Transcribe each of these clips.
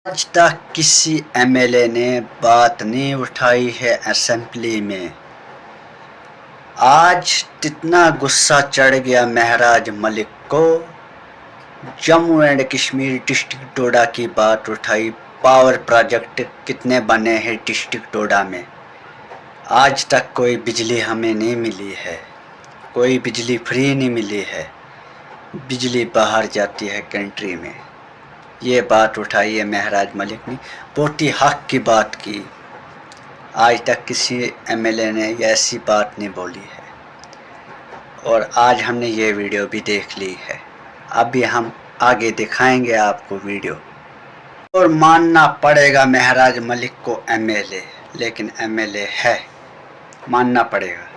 आज तक किसी एमएलए ने बात नहीं उठाई है असेंबली में। आज इतना गुस्सा चढ़ गया महराज मलिक को। जम्मू एंड कश्मीर डिस्ट्रिक्ट डोडा की बात उठाई। पावर प्रोजेक्ट कितने बने हैं डिस्ट्रिक्ट डोडा में। आज तक कोई बिजली हमें नहीं मिली है, कोई बिजली फ्री नहीं मिली है, बिजली बाहर जाती है कंट्री में। ये बात उठाई है महराज मलिक ने, बहुत ही हक की बात की। आज तक किसी एमएलए ने ऐसी बात नहीं बोली है और आज हमने ये वीडियो भी देख ली है। अभी हम आगे दिखाएंगे आपको वीडियो। और मानना पड़ेगा महराज मलिक को एमएलए, लेकिन एमएलए है, मानना पड़ेगा।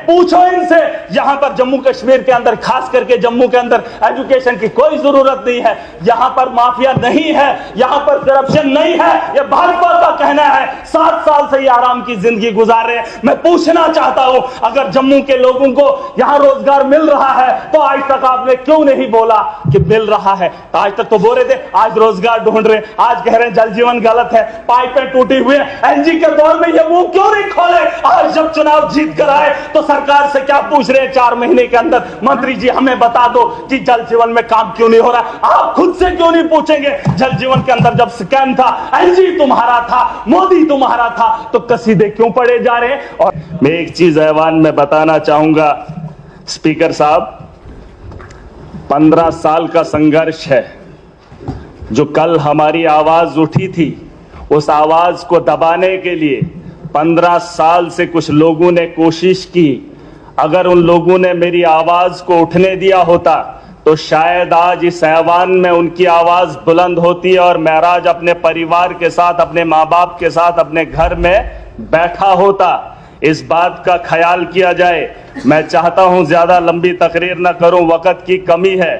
पूछो इनसे। यहाँ पर जम्मू कश्मीर के अंदर, खास करके जम्मू के अंदर एजुकेशन की कोई जरूरत नहीं है। यहाँ पर माफिया नहीं है, यहाँ पर करप्शन नहीं है, ये भाजपा का कहना है। 7 साल से ये आराम की जिंदगी गुजार रहे हैं। मैं पूछना चाहता हूँ, अगर जम्मू के लोगों को यहाँ रोजगार मिल रहा है तो आज तक आपने क्यों नहीं बोला कि मिल रहा है? तो आज तक तो बोल रहे थे, आज रोजगार ढूंढ रहे, आज कह रहे हैं जल जीवन गलत है, पाइपें टूटी हुई है। एनजी के दौर में ये मुंह क्यों नहीं खोले? आज जब चुनाव जीत कर आए तो सरकार से क्या पूछ रहे हैं 4 महीने के अंदर? मंत्री जी हमें बता दो कि जल जीवन में काम क्यों नहीं हो रहा। आप खुद से क्यों नहीं पूछेंगे? जल जीवन के अंदर जब स्कैम था, एनजी तुम्हारा था, मोदी तुम्हारा था, तो कसीदे क्यों पड़े जा रहे हैं? और मैं एक चीज ऐवान में बताना चाहूंगा स्पीकर साहब, 15 साल का संघर्ष है। जो कल हमारी आवाज उठी थी, उस आवाज को दबाने के लिए 15 साल से कुछ लोगों ने कोशिश की। अगर उन लोगों ने मेरी आवाज को उठने दिया होता तो शायद आज इस ऐवान में उनकी आवाज बुलंद होती और महराज अपने परिवार के साथ, अपने माँ बाप के साथ अपने घर में बैठा होता। इस बात का ख्याल किया जाए। मैं चाहता हूं ज्यादा लंबी तकरीर न करूं, वक्त की कमी है।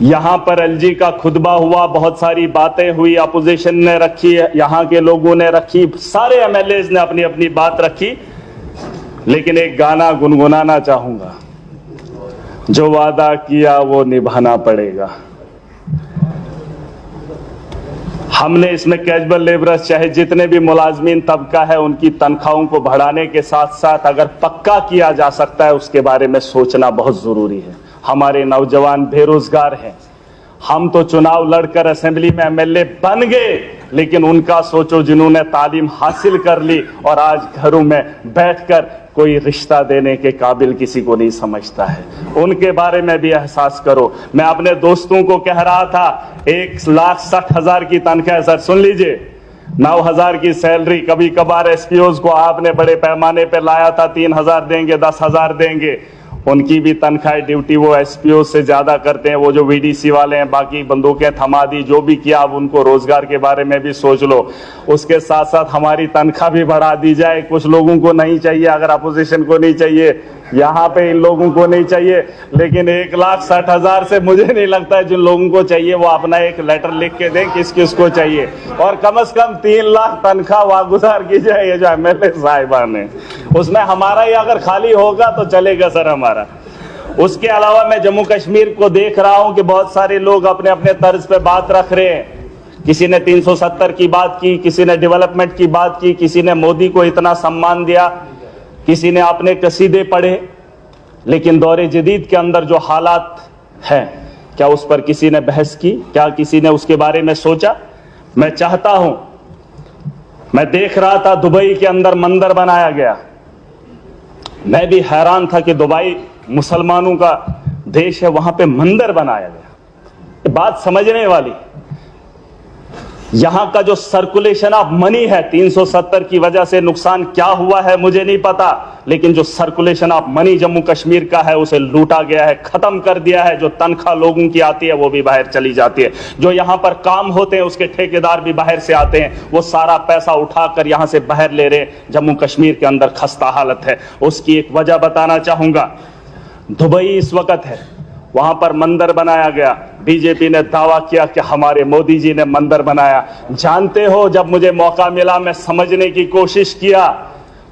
यहां पर एलजी का खुतबा हुआ, बहुत सारी बातें हुई, अपोजिशन ने रखी, यहां के लोगों ने रखी, सारे एमएलए ने अपनी अपनी बात रखी। लेकिन एक गाना गुनगुनाना चाहूंगा, जो वादा किया वो निभाना पड़ेगा। हमने इसमें कैजुअल लेबरर्स, चाहे जितने भी मुलाजमीन तबका है, उनकी तनख्वाहों को बढ़ाने के साथ साथ अगर पक्का किया जा सकता है उसके बारे में सोचना बहुत जरूरी है। हमारे नौजवान बेरोजगार हैं। हम तो चुनाव लड़कर असेंबली में एमएलए बन गए, लेकिन उनका सोचो जिन्होंने तालीम हासिल कर ली और आज घरों में बैठकर कोई रिश्ता देने के काबिल किसी को नहीं समझता है, उनके बारे में भी एहसास करो। मैं अपने दोस्तों को कह रहा था, 1,60,000 की तनख्वाह, सर सुन लीजिए, 9,000 की सैलरी, कभी कभार एसपीओज को आपने बड़े पैमाने पर लाया था, 3,000 देंगे, 10,000 देंगे। उनकी भी तनख्वाह ड्यूटी वो एसपीओ से ज्यादा करते हैं। वो जो वीडीसी वाले हैं, बाकी बंदूकें थमा दी, जो भी किया, अब उनको रोजगार के बारे में भी सोच लो। उसके साथ साथ हमारी तनख्वाह भी बढ़ा दी जाए। कुछ लोगों को नहीं चाहिए, अगर अपोजिशन को नहीं चाहिए, यहाँ पे इन लोगों को नहीं चाहिए, लेकिन 1,60,000 से मुझे नहीं लगता है जिन लोगों को चाहिए वो अपना एक लेटर लिख के दें किस किस को चाहिए, और कम से कम 3 लाख तनख्वाह वागुजार की जाए। ये जो एमएलए साहिबान है, उसमें हमारा ही अगर खाली होगा तो चलेगा सर हमारा। उसके अलावा मैं जम्मू कश्मीर को देख रहा हूं कि बहुत सारे लोग अपने अपने तर्ज पे बात रख रहे हैं। किसी ने 370 की बात की, किसी ने डेवलपमेंट की बात की, किसी ने मोदी को इतना सम्मान दिया, किसी ने अपने कसीदे पढ़े। लेकिन दौरे जदीद के अंदर जो हालात हैं, क्या उस पर किसी ने बहस की? क्या किसी ने उसके बारे में सोचा? मैं चाहता हूं, मैं देख रहा था दुबई के अंदर मंदिर बनाया गया। मैं भी हैरान था कि दुबई मुसलमानों का देश है, वहां पे मंदिर बनाया गया। ये बात समझने वाली। यहां का जो सर्कुलेशन ऑफ मनी है, 370 की वजह से नुकसान क्या हुआ है मुझे नहीं पता, लेकिन जो circulation of money Jammu Kashmir का है उसे लूटा गया है, खत्म कर दिया है। जो तनख्वाह लोगों की आती है वो भी बाहर चली जाती है। जो यहां पर काम होते हैं उसके ठेकेदार भी बाहर से आते हैं, वो सारा पैसा उठाकर यहां से बाहर ले रहे। जम्मू कश्मीर के अंदर खस्ता हालत है। उसकी एक वजह बताना चाहूंगा। दुबई इस वक्त है, वहां पर मंदिर बनाया गया। बीजेपी ने दावा किया कि हमारे मोदी जी ने मंदिर बनाया। जानते हो, जब मुझे मौका मिला, मैं समझने की कोशिश किया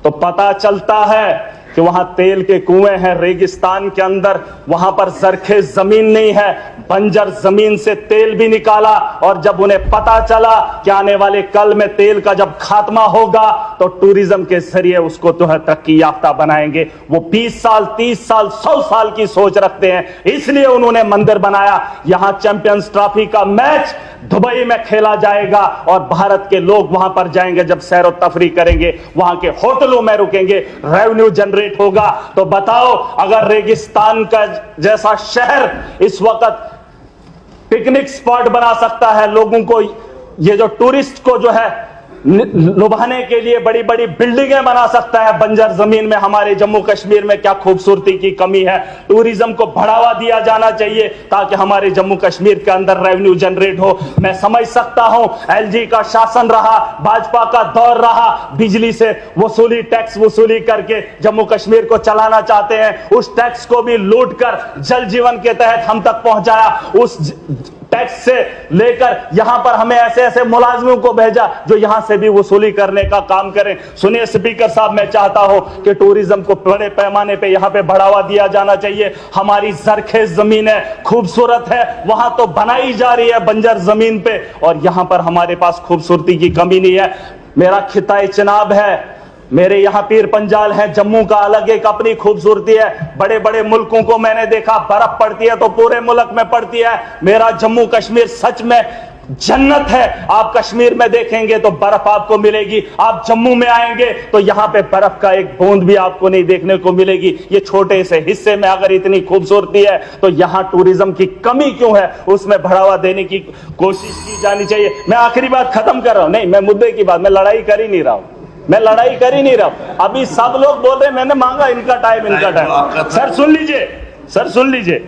तो पता चलता है कि वहां तेल के कुएं हैं रेगिस्तान के अंदर, वहां पर जरखेज जमीन नहीं है, बंजर जमीन से तेल भी निकाला। और जब उन्हें पता चला कि आने वाले कल में तेल का जब खात्मा होगा तो टूरिज्म के जरिए उसको तो है तरक्की याफ्ता बनाएंगे। वो 20 साल 30 साल 100 साल की सोच रखते हैं, इसलिए उन्होंने मंदिर बनाया। यहां चैंपियंस ट्रॉफी का मैच दुबई में खेला जाएगा और भारत के लोग वहां पर जाएंगे, जब सैर और तफरी करेंगे, वहां के होटलों में रुकेंगे, रेवेन्यू जनरेट होगा। तो बताओ, अगर रेगिस्तान का जैसा शहर इस वक्त पिकनिक स्पॉट बना सकता है, लोगों को, ये जो टूरिस्ट को जो है लुभाने के लिए बड़ी बड़ी बिल्डिंगें बना सकता है बंजर जमीन में, हमारे जम्मू कश्मीर में क्या खूबसूरती की कमी है। टूरिज्म को बढ़ावा दिया जाना चाहिए ताकि हमारे जम्मू कश्मीर के अंदर रेवेन्यू जनरेट हो। मैं समझ सकता हूं, एलजी का शासन रहा, भाजपा का दौर रहा, बिजली से वसूली, टैक्स वसूली करके जम्मू कश्मीर को चलाना चाहते हैं। उस टैक्स को भी लूट कर जल जीवन के तहत हम तक पहुंचाया। उस टैक्स से लेकर यहां पर हमें ऐसे ऐसे मुलाजिमों को भेजा जो यहां से भी वसूली करने का काम करें। सुनिए स्पीकर साहब, मैं चाहता हूं कि टूरिज्म को बड़े पैमाने पे यहां पे बढ़ावा दिया जाना चाहिए। हमारी जरखेज जमीन है, खूबसूरत है, वहां तो बनाई जा रही है बंजर जमीन पे, और यहां पर हमारे पास खूबसूरती की कमी नहीं है। मेरा खिताए चिनाब है, मेरे यहाँ पीर पंजाल है, जम्मू का अलग एक अपनी खूबसूरती है। बड़े बड़े मुल्कों को मैंने देखा, बर्फ पड़ती है तो पूरे मुल्क में पड़ती है। मेरा जम्मू कश्मीर सच में जन्नत है। आप कश्मीर में देखेंगे तो बर्फ आपको मिलेगी, आप जम्मू में आएंगे तो यहाँ पे बर्फ का एक बूंद भी आपको नहीं देखने को मिलेगी। ये छोटे से हिस्से में अगर इतनी खूबसूरती है तो यहाँ टूरिज्म की कमी क्यों है, उसमें बढ़ावा देने की कोशिश की जानी चाहिए। मैं आखिरी बात खत्म कर रहा हूं, नहीं मैं मुद्दे की बात, मैं लड़ाई कर ही नहीं रहा हूं, मैं लड़ाई कर ही नहीं रहा हूं। अभी सब लोग बोल रहे हैं मैंने मांगा इनका टाइम, इनका टाइम। सर सुन लीजिए, सर सुन लीजिए,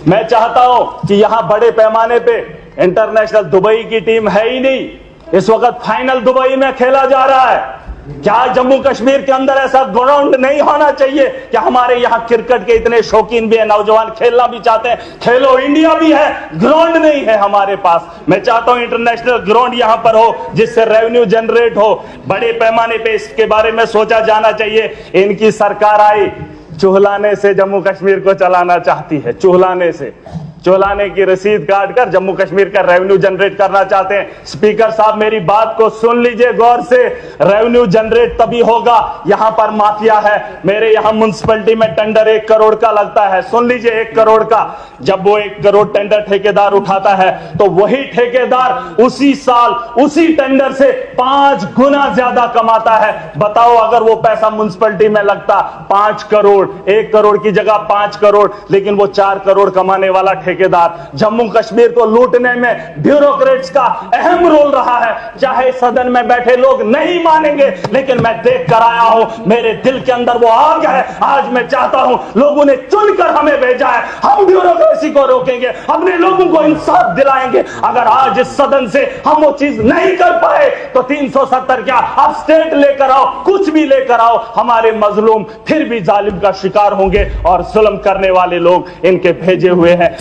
मैं चाहता हूं कि यहां बड़े पैमाने पे इंटरनेशनल, दुबई की टीम है ही नहीं, इस वक्त फाइनल दुबई में खेला जा रहा है। क्या जम्मू कश्मीर के अंदर ऐसा ग्राउंड नहीं होना चाहिए कि हमारे यहाँ क्रिकेट के इतने शौकीन भी है, नौजवान खेलना भी चाहते हैं, खेलो इंडिया भी है, ग्राउंड नहीं है हमारे पास। मैं चाहता हूं इंटरनेशनल ग्राउंड यहां पर हो जिससे रेवेन्यू जनरेट हो, बड़े पैमाने पे इसके बारे में सोचा जाना चाहिए। इनकी सरकार आई, चुहलाने से जम्मू कश्मीर को चलाना चाहती है, चुहलाने से, चुहलाने की रसीद काट कर जम्मू कश्मीर का रेवेन्यू जनरेट करना चाहते हैं। स्पीकर साहब मेरी बात को सुन लीजिए गौर से, रेवेन्यू जनरेट तभी होगा, यहां पर माफिया है। मेरे यहां म्युनिसिपैलिटी में टेंडर 1 करोड़ का लगता है, सुन लीजिए 1 करोड़ का। जब वो 1 करोड़ टेंडर ठेकेदार उठाता है तो वही ठेकेदार उसी साल उसी टेंडर से 5 गुना ज्यादा कमाता है। बताओ अगर वो पैसा म्युनिसिपैलिटी में लगता 5 करोड़, 1 करोड़ की जगह 5 करोड़, लेकिन वो 4 करोड़ कमाने वाला ठेकेदार। जम्मू कश्मीर को लूटने में ब्यूरोक्रेट्स का अहम रोल रहा है, चाहे सदन में बैठे लोग नहीं मानेंगे, लेकिन मैं देख कर आया हूं, मेरे दिल के अंदर वो आग है। आज मैं चाहता हूं, लोगों ने चुनकर हमें भेजा है, हम ब्यूरोक्रेसी को रोकेंगे, अपने लोगों को इंसाफ दिलाएंगे। अगर आज इस सदन से हम वो चीज नहीं कर पाए तो 370 क्या, आप स्टेट लेकर आओ, कुछ भी लेकर आओ, हमारे मजलूम फिर भी जालिम का शिकार होंगे और जुल्म करने वाले लोग इनके भेजे हुए हैं।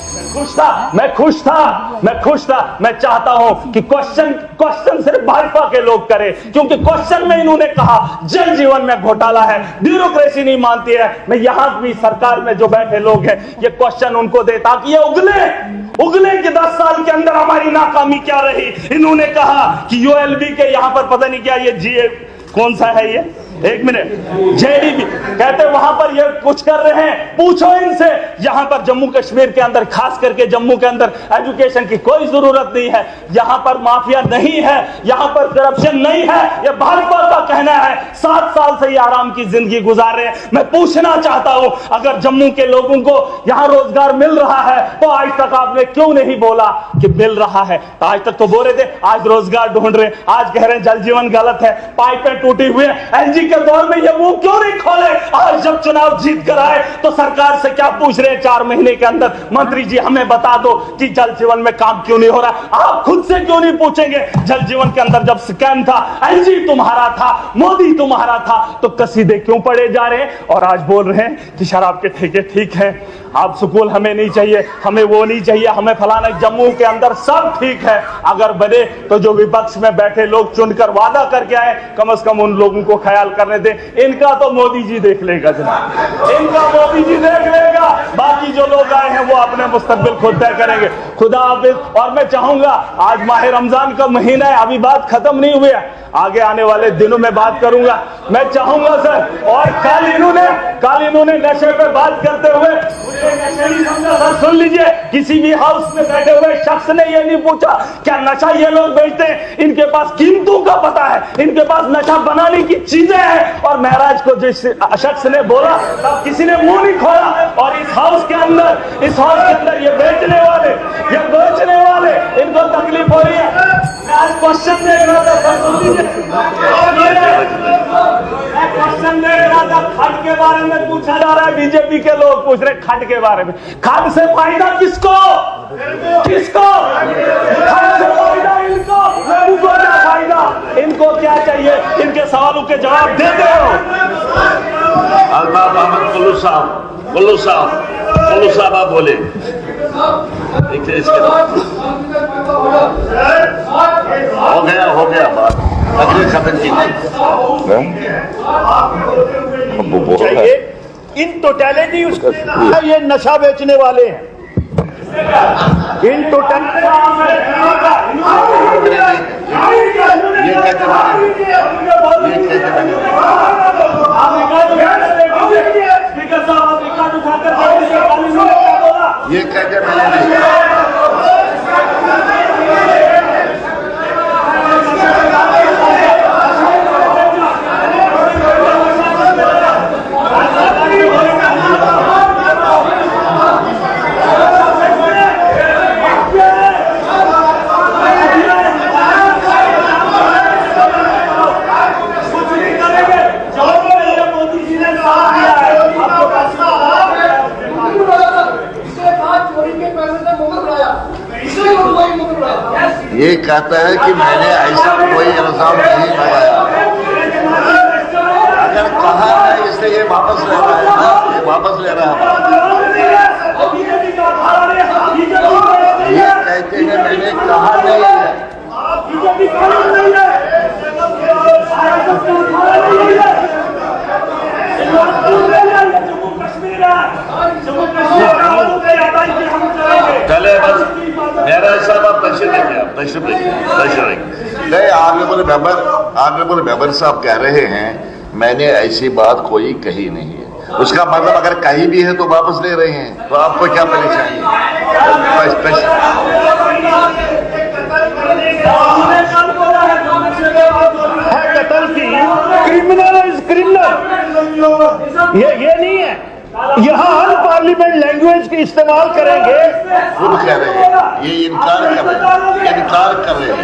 मैं खुश था। मैं चाहता हूं कि क्वेश्चन सिर्फ भाजपा के लोग करें, क्योंकि क्वेश्चन में इन्होंने कहा जल जीवन में घोटाला है, ब्यूरोक्रेसी नहीं मानती है। मैं यहां भी सरकार में जो बैठे लोग हैं ये क्वेश्चन उनको दे ताकि ये उगले कि 10 साल के अंदर हमारी नाकामी क्या रही। इन्होंने कहा कि यूएलबी के यहां पर पता नहीं क्या, ये जीए कौन सा है, ये 1 मिनट, जेडीबी कहते वहां पर ये कुछ कर रहे हैं, पूछो इनसे। यहां पर जम्मू कश्मीर के अंदर, खास करके जम्मू के अंदर एजुकेशन की कोई जरूरत नहीं है, यहां पर माफिया नहीं है, यहां पर करप्शन नहीं है, ये भाजपा का कहना है। 7 साल से ये आराम की जिंदगी गुजार रहे हैं। मैं पूछना चाहता हूं, अगर जम्मू के लोगों को यहां रोजगार मिल रहा है तो आज तक आपने क्यों नहीं बोला कि मिल रहा है? आज तक तो बोल रहे थे, आज रोजगार ढूंढ रहे, आज कह रहे हैं जल जीवन गलत है, पाइपें टूटी हुई है। एलजी के दौर में ये मुंह क्यों नहीं खोले? आज जब चुनाव जीत कर आए तो सरकार से क्या पूछ रहे हैं 4 महीने के अंदर, मंत्री जी हमें बता दो कि जल जीवन में काम क्यों नहीं हो रहा। आप खुद से क्यों नहीं पूछेंगे? जल जीवन के अंदर जब स्कैम था, एलजी तुम्हारा था, मोदी तुम्हारा था, तो कसीदे क्यों पड़े जा रहे हैं? और आज बोल रहे हैं कि शराब के ठेके ठीक है। आप स्कूल हमें नहीं चाहिए, हमें वो नहीं चाहिए, हमें फलाना। जम्मू के अंदर सब ठीक है, अगर बने तो जो विपक्ष में बैठे लोग चुनकर वादा करके आए, कम से कम उन लोगों को ख्याल करने दें। इनका तो मोदी जी देख लेगा जनाब, इनका मोदी जी देख लेगा, बाकी जो लोग आए हैं वो अपने मुस्तकबिल खुद तय करेंगे। खुदा हाफिज। और मैं चाहूंगा, आज माह रमजान का महीना है, अभी बात खत्म नहीं हुई है, आगे आने वाले दिनों में बात करूंगा। मैं चाहूंगा सर, और कल इन्होंने नशे पे बात करते हुए सर सुन लीजिए, किसी भी हाउस में बैठे हुए शख्स ने ये नहीं पूछा क्या नशा ये लोग बेचते हैं, इनके पास कीमतों का पता है, इनके पास नशा बनाने की चीजें हैं। और महराज को जिस शख्स ने बोला तब किसी ने मुंह नहीं खोला। और इस हाउस के अंदर ये बेचने वाले इनको तकलीफ हो रही है। आज क्वेश्चन दे रहा था, खड के बारे में पूछा जा रहा है, बीजेपी के लोग पूछ रहे खड के बारे में। खड से फायदा किसको? खड से फायदा इनको क्या फायदा? इनको क्या चाहिए? इनके सवालों के जवाब देते हो। अल्ताफ अहमद कुल्लू साहब आप बोले। हो गया बात, अगले खत्म चाहिए। इन टोटलिटी ये नशा बेचने वाले हैं, इन टोटलिटी ये कहते मैंने ये कहता है कि मैंने ऐसा कोई इल्जाम नहीं लगाया। अगर कहा है इसलिए ये वापस ले रहा है, ये वापस ले रहा है। ये कहते हैं मैंने कहा नहीं है। चले बस मेरा साहब आप तशरीफ नहीं, ऑनरेबल मेंबर साहब कह रहे हैं मैंने ऐसी बात कोई कही नहीं है। उसका मतलब अगर कहीं भी है तो वापस ले रहे हैं, तो आपको क्या परेशानी है? कत्ल की क्रिमिनल ये नहीं है। यहाँ हम पार्लियामेंट लैंग्वेज की इस्तेमाल करेंगे। खुद कह रहे हैं, ये इनकार कर रहे हैं।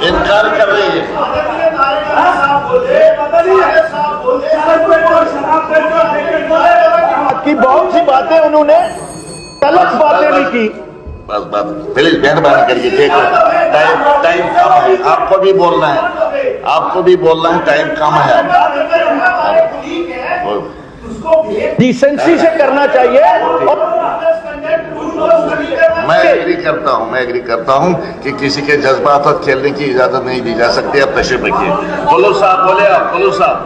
इनकार कर रही है। की बहुत सी बातें उन्होंने गलत बातें नहीं की। बस प्लीज मेहरबानी करके देखो, टाइम कम है, आपको भी बोलना है, टाइम कम है। डिसेंसी से करना चाहिए। मैं एग्री करता हूं कि किसी के जज्बात और खेलने की इजाजत नहीं दी जा सकती। अब तशरीफ रखिए। कुल्लू साहब बोले, आप कुल्लू साहब